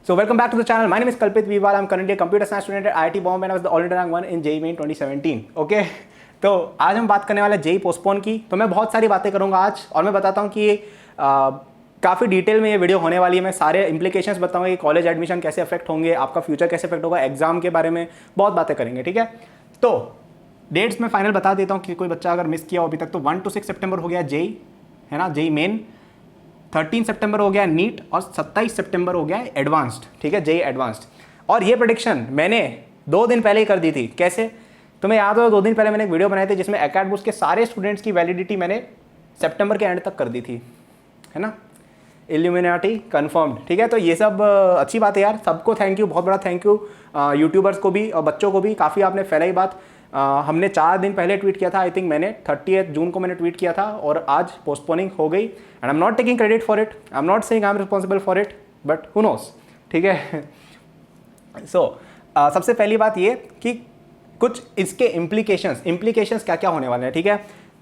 So welcome back to the channel. My name is Kalpit Viwal. I'm currently a computer science student at IIT Bombay and I was the all-India rank 1 in JEE Main 2017. Okay? तो आज हम बात करने वाले JEE postpone की। तो मैं बहुत सारी बातें करूंगा आज और मैं बताता हूँ कि काफ़ी डिटेल में ये वीडियो होने वाली है। मैं सारे इंप्लीकेशंस बताऊंगा कि कॉलेज एडमिशन कैसे अफेक्ट होंगे, आपका फ्यूचर कैसे अफेक्ट होगा, एग्जाम के बारे में बहुत बातें करेंगे। ठीक है, तो डेट्स में फाइनल बता देता हूँ कि कोई बच्चा अगर मिस किया हो अभी तक तो 1 to 6 सितंबर हो गया JEE, है ना, JEE मेन, 13 सितंबर हो गया नीट और 27 सितंबर हो गया एडवांस्ड। ठीक है, JEE एडवांस्ड। और ये प्रेडिक्शन मैंने 2 दिन पहले ही कर दी थी। कैसे, तुम्हें याद हो 2 दिन पहले मैंने एक वीडियो बनाई थी जिसमें एकेडबूस्ट के सारे स्टूडेंट्स की वैलिडिटी मैंने सितंबर के एंड तक कर दी थी, है ना। Illuminati confirmed. ठीक है, तो ये सब अच्छी बात है यार। सबको थैंक यू, बहुत बड़ा थैंक यू, यूट्यूबर्स को भी और बच्चों को भी। काफ़ी आपने फैलाई बात। हमने 4 दिन पहले ट्वीट किया था, आई थिंक मैंने 30 जून को मैंने ट्वीट किया था और आज पोस्टपोनिंग हो गई। And I am not taking credit for it, I am not saying I am responsible for it, but who knows. ठीक है, सो सबसे पहली बात ये कि कुछ इसके इम्प्लीकेशंस क्या क्या होने वाले हैं। ठीक है,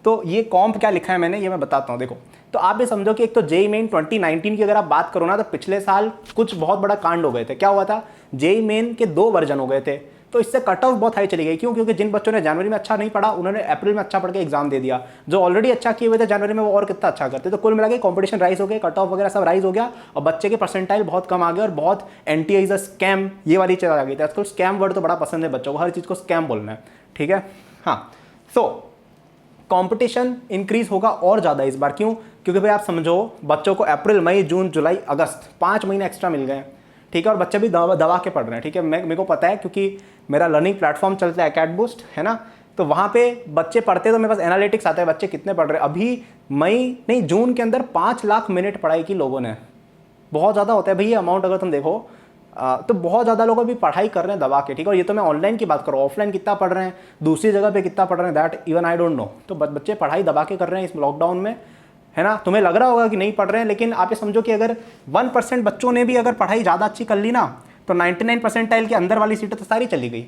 तो ये कॉम्प क्या लिखा है मैंने, ये मैं बताता हूँ। देखो, तो आप भी समझो कि एक तो JEE मेन 2019 की अगर आप बात करो ना, तो पिछले साल कुछ बहुत बड़ा कांड हो गए थे। क्या हुआ था, JEE मेन के 2 वर्जन हो गए थे, तो इससे कट ऑफ बहुत हाई चली गई। क्यों? क्योंकि जिन बच्चों ने जनवरी में अच्छा नहीं पढ़ा उन्होंने अप्रैल में अच्छा पढ़ के एग्जाम दे दिया। जो ऑलरेडी अच्छा किए हुए थे जनवरी में वो और कितना अच्छा करते। तो कुल मिला के कॉम्पिटिशन राइज हो गया, कट ऑफ वगैरह सब राइज हो गया और बच्चे के परसेंटाइल बहुत कम आ गए और बहुत एंटी इज अ स्कैम ये वाली चीज़ आ गई थी। आजकल स्कैम वर्ड तो बड़ा पसंद है बच्चों को, हर चीज़ को स्कैम बोलना है। ठीक है, हाँ, सो कंपटीशन इंक्रीज होगा और ज़्यादा इस बार। क्यों? क्योंकि भाई आप समझो बच्चों को अप्रैल मई जून जुलाई अगस्त 5 महीने एक्स्ट्रा मिल गए। ठीक है, और बच्चे भी दबा के पढ़ रहे हैं। ठीक है, मेरे को पता है क्योंकि मेरा लर्निंग प्लेटफॉर्म चलता है एकेडबूस्ट, है ना। तो वहाँ पे बच्चे पढ़ते तो मेरे पास एनालिटिक्स आता है बच्चे कितने पढ़ रहे हैं। अभी जून के अंदर 5 लाख मिनट पढ़ाई की लोगों ने। बहुत ज़्यादा होता है भाई ये अमाउंट, अगर तुम देखो तो बहुत ज़्यादा लोग अभी पढ़ाई कर रहे हैं दबा के। ठीक है, और ये तो मैं ऑनलाइन की बात कर रहा हूँ। ऑफलाइन कितना पढ़ रहे हैं, दूसरी जगह पे कितना पढ़ रहे हैं, that even I don't no. तो बच्चे पढ़ाई दबा के कर रहे हैं इस लॉकडाउन में, है ना। तुम्हें लग रहा होगा कि नहीं पढ़ रहे हैं, लेकिन आप ये समझो कि अगर 1% बच्चों ने भी अगर पढ़ाई ज़्यादा अच्छी कर ली ना, तो 99 परसेंटाइल के अंदर वाली सीटें तो सारी चली गई,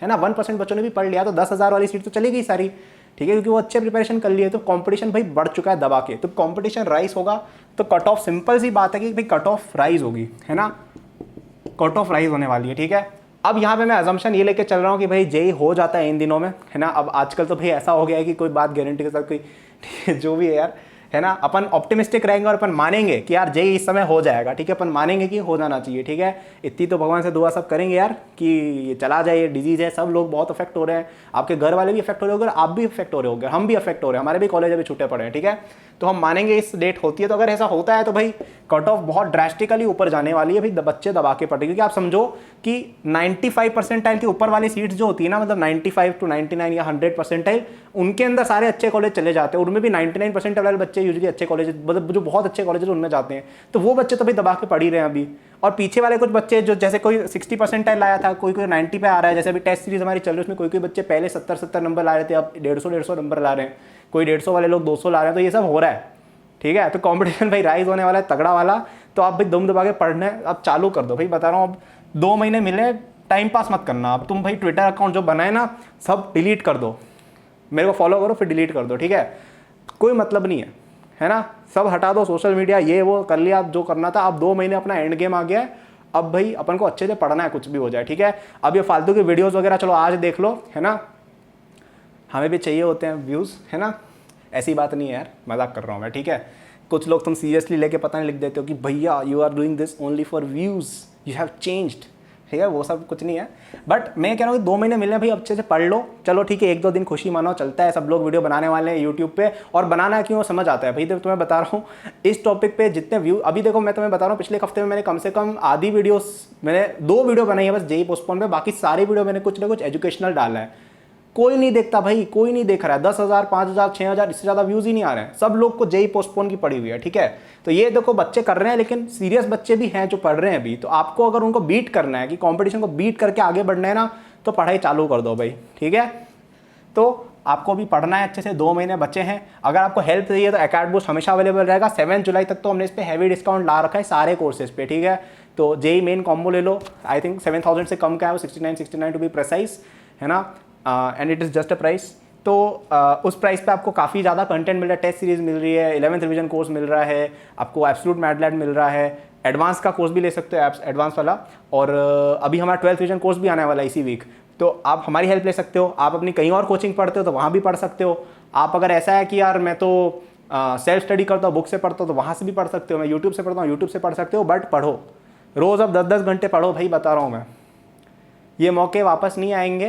है ना। 1% बच्चों ने भी पढ़ लिया तो 10,000 वाली सीट तो चली गई सारी। ठीक है, क्योंकि वो अच्छे प्रिपरेशन कर लिए। तो कंपटीशन भाई बढ़ चुका है दबा के। तो कंपटीशन राइज होगा तो कट ऑफ, सिंपल सी बात है कि भाई कट ऑफ राइज होगी, है ना, कट ऑफ राइज होने वाली है। ठीक है, अब यहाँ पे मैं अजम्पशन ये लेके चल रहा हूँ कि भाई JEE हो जाता है इन दिनों में, है ना। अब आजकल तो भाई ऐसा हो गया है कि कोई बात गारंटी के साथ कोई जो भी है यार, है ना। अपन ऑप्टिमिस्टिक रहेंगे और अपन मानेंगे कि यार JEE इस समय हो जाएगा। ठीक है, अपन मानेंगे कि हो जाना चाहिए। ठीक है, इतनी तो भगवान से दुआ सब करेंगे यार कि ये चला जाए, ये डिजीज़ है, सब लोग बहुत अफेक्ट हो रहे हैं, आपके घर वाले भी अफेक्ट हो रहे होंगे, आप भी अफेक्ट हो रहे होंगे, हम भी अफेक्ट हो रहे हैं, हमारे भी कॉलेज अभी छूटे पड़े हैं। ठीक है, तो हम मानेंगे इस डेट होती है। तो अगर ऐसा होता है तो भाई कट ऑफ बहुत ड्रास्टिकली ऊपर जाने वाली है। भाई बच्चे दबा के पढ़े, क्योंकि आप समझो कि 95 परसेंटाइल के ऊपर वाली सीट्स जो होती है ना, मतलब 95 to 99 या 100 परसेंटाइल, उनके अंदर सारे अच्छे कॉलेज चले जाते हैं। उनमें भी 99 परसेंटाइल वाले बच्चे यूजुअली अच्छे कॉलेज, मतलब जो बहुत अच्छे कॉलेज उनमें जाते हैं। तो वो बच्चे तो भाई दबा के पढ़ ही रहे हैं अभी। और पीछे वाले कुछ बच्चे जो, जैसे कोई 60 परसेंटाइल लाया था, कोई 90 पे आ रहा है। जैसे अभी टेस्ट सीरीज हमारी चल रही है, उसमें कोई बच्चे पहले 70 नंबर ला रहे थे, अब 150 नंबर ला रहे हैं। कोई 150 वाले लोग 200 ला रहे हैं। तो ये सब हो रहा है। ठीक है, तो कंपटीशन भाई राइज होने वाला है तगड़ा वाला। तो आप भाई दम दबा के पढ़ना है, अब चालू कर दो भाई। बता रहा हूँ, अब 2 महीने मिले, टाइम पास मत करना। अब तुम भाई ट्विटर अकाउंट जो बनाए ना सब डिलीट कर दो, मेरे को फॉलो करो फिर डिलीट कर दो। ठीक है, कोई मतलब नहीं है ना, सब हटा दो, सोशल मीडिया ये वो कर लिया जो करना था। अब 2 महीने अपना एंड गेम आ गया है। अब भाई अपन को अच्छे से पढ़ना है, कुछ भी हो जाए। ठीक है, अब ये फालतू की वीडियोस वगैरह चलो आज देख लो, है ना, हमें भी चाहिए होते हैं व्यूज़, है ना। ऐसी बात नहीं है यार, मजाक कर रहा हूँ मैं। ठीक है, कुछ लोग तुम सीरियसली लेके पता नहीं लिख देते हो कि भैया you are doing this only for views, you have changed. ठीक है, वो सब कुछ नहीं है। बट मैं कह रहा हूँ कि 2 महीने मिलने भाई, अच्छे से पढ़ लो। चलो ठीक है, 1-2 दिन खुशी मानो, चलता है। सब लोग वीडियो बनाने वाले हैं यूट्यूब पे, और बनाना क्यों समझ आता है भाई। देखो तुम्हें बता रहा हूँ इस टॉपिक पे जितने व्यू, अभी देखो मैं तुम्हें बता रहा हूँ, पिछले हफ्ते में मैंने कम से कम आधी वीडियोस, मैंने 2 वीडियो बनाई है बस JEE पोस्टपोन पे। बाकी सारी वीडियो मैंने कुछ ना कुछ एजुकेशनल डाला है। कोई नहीं देखता भाई, कोई नहीं देख रहा है। 10,000 5,000 6,000 इससे ज़्यादा व्यूज़ ही नहीं आ रहे हैं। सब लोग को JEE पोस्टपोन की पड़ी हुई है। ठीक है, तो ये देखो बच्चे कर रहे हैं, लेकिन सीरियस बच्चे भी हैं जो पढ़ रहे हैं अभी। तो आपको अगर उनको बीट करना है, कि कंपटीशन को बीट करके आगे बढ़ना है ना, तो पढ़ाई चालू कर दो भाई। ठीक है, तो आपको भी पढ़ना है अच्छे से। 2 महीने बचे हैं। अगर आपको हेल्प चाहिए तो एकेडबूस्ट हमेशा अवेलेबल रहेगा। 7 जुलाई तक तो हमने इस पर हैवी डिस्काउंट ला रखा है सारे कोर्सेज पे। ठीक है, तो JEE मेन कॉम्बो ले लो। आई थिंक 7,000 से कम का है वो, 69 टू बी प्रिसाइज, है ना। And it is just a price. तो उस प्राइस पे आपको काफ़ी ज़्यादा कंटेंट मिल रहा है। टेस्ट सीरीज मिल रही है, 11th रिवीजन कोर्स मिल रहा है, आपको एब्सोल्यूट मैथ लैब मिल रहा है, एडवांस का कोर्स भी ले सकते हो, एप्स एडवांस वाला। और अभी हमारा 12th रिवीजन कोर्स भी आने वाला है इसी वीक, तो आप हमारी हेल्प ले सकते हो। आप अपनी कहीं और कोचिंग पढ़ते हो तो वहाँ भी पढ़ सकते हो। आप अगर ऐसा है कि यार मैं तो सेल्फ स्टडी करता हूँ, बुक से पढ़ता हूँ, तो वहाँ से भी पढ़ सकते हो। मैं यूट्यूब से पढ़ता हूँ, यूट्यूब से पढ़ सकते हो, बट पढ़ो रोज़। अब 10-10 घंटे पढ़ो भाई, बता रहा हूँ मैं, ये मौके वापस नहीं आएंगे,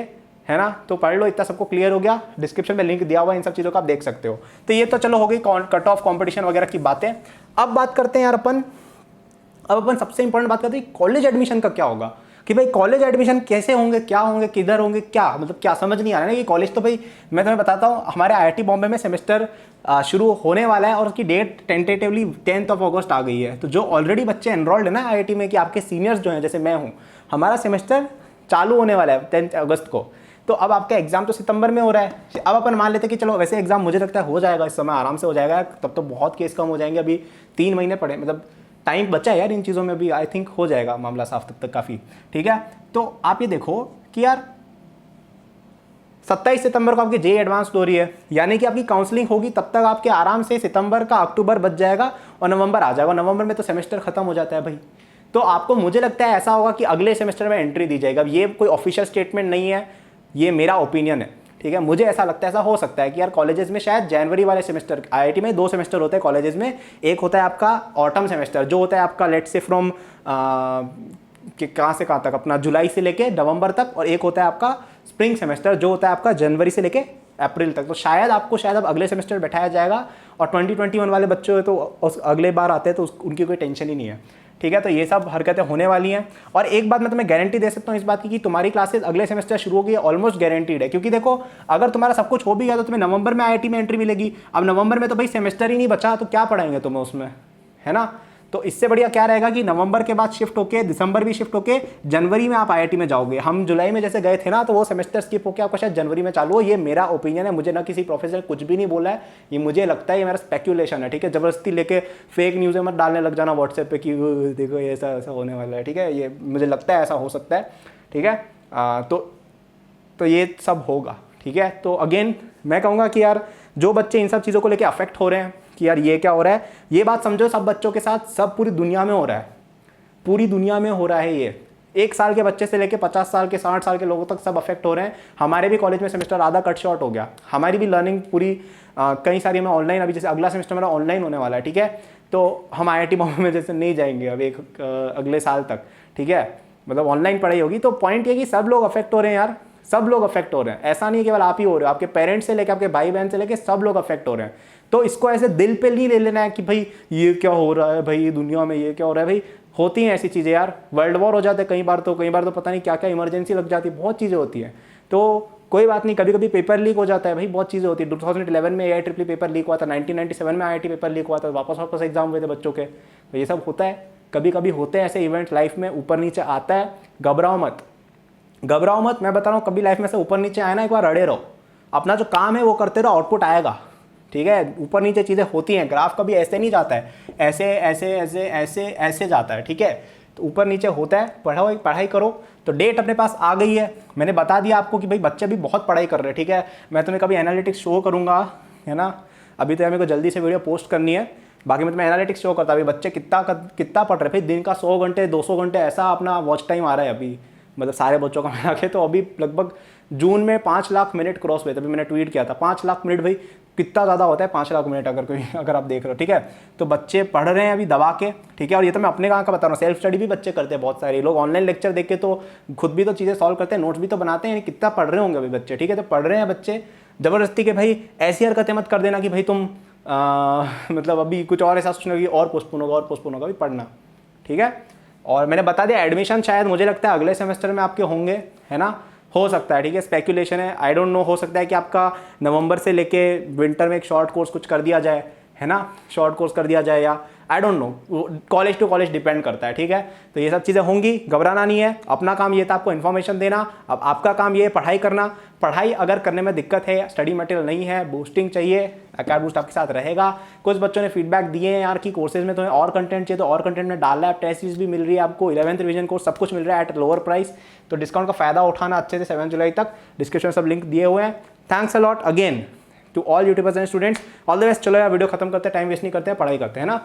है ना। तो पढ़ लो, इतना सबको क्लियर हो गया। डिस्क्रिप्शन में लिंक दिया हुआ है, इन सब चीज़ों का आप देख सकते हो। तो ये तो चलो हो गई कट ऑफ कॉम्पिटिशन वगैरह की बातें। अब बात करते हैं यार अपन सबसे इंपॉर्टेंट बात करते हैं कॉलेज एडमिशन का क्या होगा, कि भाई कॉलेज एडमिशन कैसे होंगे, क्या होंगे, किधर होंगे, क्या मतलब क्या समझ नहीं आ रहा है ना। कि कॉलेज तो भाई मैं तुम्हें बताता हूँ, हमारे IIT बॉम्बे में सेमेस्टर शुरू होने वाला है और उसकी डेट टेंटेटिवली 10 अगस्त आ गई है। तो जो ऑलरेडी बच्चे एनरोल्ड है ना IIT में, कि आपके सीनियर्स जो हैं, जैसे मैं हूँ, हमारा सेमेस्टर चालू होने वाला है 10 अगस्त को। तो अब आपका एग्जाम तो सितंबर में हो रहा है। अब अपन मान लेते हैं कि चलो वैसे एग्जाम मुझे लगता है हो जाएगा इस समय, आराम से हो जाएगा, तब तो बहुत केस कम हो जाएंगे। अभी 3 महीने पड़े, मतलब टाइम बचा है यार इन चीज़ों में भी। आई थिंक हो जाएगा मामला साफ तब तक काफ़ी, ठीक है। तो आप ये देखो कि यार 27 सितंबर को आपकी JEE एडवांस हो रही है, यानी कि आपकी काउंसलिंग होगी तब तक आपके आराम से सितंबर का अक्टूबर बच जाएगा और नवंबर आ जाएगा। नवंबर में तो सेमेस्टर खत्म हो जाता है भाई। तो आपको, मुझे लगता है ऐसा होगा कि अगले सेमेस्टर में एंट्री दी जाएगा। अब ये कोई ऑफिशियल स्टेटमेंट नहीं है, ये मेरा ओपिनियन है, ठीक है। मुझे ऐसा लगता है, ऐसा हो सकता है कि यार कॉलेजेस में शायद जनवरी वाले सेमेस्टर, IIT में 2 सेमेस्टर होते हैं कॉलेजेस में। एक होता है आपका ऑटम सेमेस्टर, जो होता है आपका लेट से फ्रॉम कि कहाँ से कहाँ तक, अपना जुलाई से लेके नवंबर तक। और एक होता है आपका स्प्रिंग सेमेस्टर, जो होता है आपका जनवरी से लेके अप्रैल तक। तो शायद अब अगले सेमेस्टर बैठाया जाएगा। और 2021 वाले बच्चे तो अगले बार आते हैं, तो उनकी कोई टेंशन ही नहीं है, ठीक है। तो ये सब हरकतें होने वाली हैं। और एक बात मैं तुम्हें गारंटी दे सकता हूँ इस बात की, कि तुम्हारी क्लासेस अगले सेमेस्टर शुरू होगी, ऑलमोस्ट गारंटीड है। क्योंकि देखो, अगर तुम्हारा सब कुछ हो भी गया तो तुम्हें नवंबर में IIT में एंट्री मिलेगी। अब नवंबर में तो भाई सेमेस्टर ही नहीं बचा, तो क्या पढ़ाएंगे तुम्हें उसमें, है ना। तो इससे बढ़िया क्या रहेगा कि नवंबर के बाद शिफ्ट होके, दिसंबर भी शिफ्ट होके, जनवरी में आप IIT में जाओगे। हम जुलाई में जैसे गए थे ना, तो वो सेमेस्टर स्किप होकर आपका शायद जनवरी में चालू हो। ये मेरा ओपिनियन है, मुझे ना किसी प्रोफेसर कुछ भी नहीं बोला है, ये मुझे लगता है, ये मेरा स्पेक्यूलेशन है, ठीक है। जबरदस्ती लेके फेक न्यूज़ें मत डालने लग जाना व्हाट्सएप पे कि देखो ये ऐसा ऐसा होने वाला है, ठीक है। ये मुझे लगता है ऐसा हो सकता है, ठीक है। तो ये सब होगा, ठीक है। तो अगेन मैं कहूँगा कि यार जो बच्चे इन सब चीज़ों को लेके अफेक्ट हो रहे हैं कि यार ये क्या हो रहा है, ये बात समझो सब बच्चों के साथ, सब पूरी दुनिया में हो रहा है, पूरी दुनिया में हो रहा है। ये 1 साल के बच्चे से लेके 50 साल के, 60 साल के लोगों तक सब अफेक्ट हो रहे हैं। हमारे भी कॉलेज में सेमेस्टर आधा कट शॉर्ट हो गया, हमारी भी लर्निंग पूरी कई सारी में ऑनलाइन, अभी जैसे अगला सेमेस्टर मेरा ऑनलाइन होने वाला है, ठीक है। तो हम IIT बॉम्बे में जैसे नहीं जाएंगे अब अगले साल तक, ठीक है, मतलब ऑनलाइन पढ़ाई होगी। तो पॉइंट ये कि सब लोग अफेक्ट हो रहे हैं यार, सब लोग अफेक्ट हो रहे हैं। ऐसा नहीं केवल आप ही हो रहे हो, आपके पेरेंट्स से लेकर आपके भाई बहन से लेकर सब लोग अफेक्ट हो रहे हैं। तो इसको ऐसे दिल पे नहीं ले लेना है कि भाई ये क्या हो रहा है, भाई दुनिया में ये क्या हो रहा है। भाई होती हैं ऐसी चीज़ें यार, वर्ल्ड वॉर हो जाते हैं कई बार तो पता नहीं क्या क्या इमरजेंसी लग जाती है, बहुत चीज़ें होती हैं। तो कोई बात नहीं, कभी कभी पेपर लीक हो जाता है भाई, बहुत चीज़ें होती है। 2011 में AIEEE पेपर लीक हुआ था, 1997 में IIT पेपर लीक हुआ था, वापस एग्जाम हुए थे बच्चों के। तो ये सब होता है, कभी कभी होते हैं ऐसे इवेंट्स लाइफ में, ऊपर नीचे आता है। घबराओ मत, मैं बता रहा हूँ, कभी लाइफ में से ऊपर नीचे आए ना, एक बार अड़े रहो, अपना जो काम है वो करते रहो, आउटपुट आएगा, ठीक है। ऊपर नीचे चीज़ें होती हैं, ग्राफ कभी ऐसे नहीं जाता है, ऐसे ऐसे ऐसे ऐसे ऐसे जाता है, ठीक है। तो ऊपर नीचे होता है, पढ़ाई करो। तो डेट अपने पास आ गई है, मैंने बता दिया आपको कि भाई बच्चे भी बहुत पढ़ाई कर रहे हैं, ठीक है। मैं तुम्हें कभी एनालिटिक्स शो करूँगा, है ना। अभी तो मेरे को जल्दी से वीडियो पोस्ट करनी है, बाकी मैं तुम्हें एनालिटिक्स शो करता। अभी बच्चे कितना पढ़ रहे हैं भाई, दिन का 100 घंटे 200 घंटे ऐसा अपना वॉच टाइम आ रहा है अभी, मतलब सारे बच्चों का मिला के। तो अभी लगभग जून में 5 लाख मिनट क्रॉस हुए थे, अभी मैंने ट्वीट किया था। 5 लाख मिनट भाई कितना ज़्यादा होता है, 5 लाख मिनट अगर आप देख रहे हो, ठीक है। तो बच्चे पढ़ रहे हैं अभी दबा के, ठीक है। और ये तो मैं अपने कहाँ का बता रहा हूँ, सेल्फ स्टडी भी बच्चे करते हैं बहुत सारे लोग, ऑनलाइन लेक्चर देख के तो खुद भी तो चीज़ें सॉल्व करते हैं, नोट्स भी तो बनाते हैं। कितना पढ़ रहे होंगे अभी बच्चे, ठीक है। तो पढ़ रहे हैं बच्चे, ज़बरदस्ती के भाई ऐसी हरकतें मत कर देना कि भाई तुम मतलब अभी कुछ और ऐसा सोचना कि और पोस्टपोन होगा, अभी पढ़ना, ठीक है। और मैंने बता दिया एडमिशन शायद मुझे लगता है अगले सेमेस्टर में आपके होंगे, है ना, हो सकता है, ठीक है। स्पेक्यूलेशन है, आई डोंट नो, हो सकता है कि आपका नवंबर से लेके विंटर में एक शॉर्ट कोर्स कुछ कर दिया जाए, है ना, शॉर्ट कोर्स कर दिया जाए, या I don't know, college to college depend करता है, ठीक है। तो ये सब चीज़ें होंगी, घबराना नहीं है। अपना काम ये था आपको इन्फॉर्मेशन देना, अब आपका काम ये है पढ़ाई करना। पढ़ाई अगर करने में दिक्कत है, स्टडी मटेरियल नहीं है, बूस्टिंग चाहिए, अकेडमी बूस्ट आपके साथ रहेगा। कुछ बच्चों ने फीडबैक दिए हैं यार कि कोर्सेज में तुम्हें और कंटेंट चाहिए, तो और कंटेंट में डाल रहा है। टेस्ट सीरीज भी मिल रही है आपको, 11th रिवीजन कोर्स सब कुछ मिल रहा है एट लोअर प्राइस। तो डिस्काउंट का फायदा उठाना अच्छे से 7 जुलाई तक, डिस्क्रिप्शन सब लिंक दिए हुए हैं। Thanks a lot again to all YouTubers and students, all the best. चलो यार वीडियो खत्म करते हैं, टाइम वेस्ट नहीं करते हैं, पढ़ाई करते हैं ना।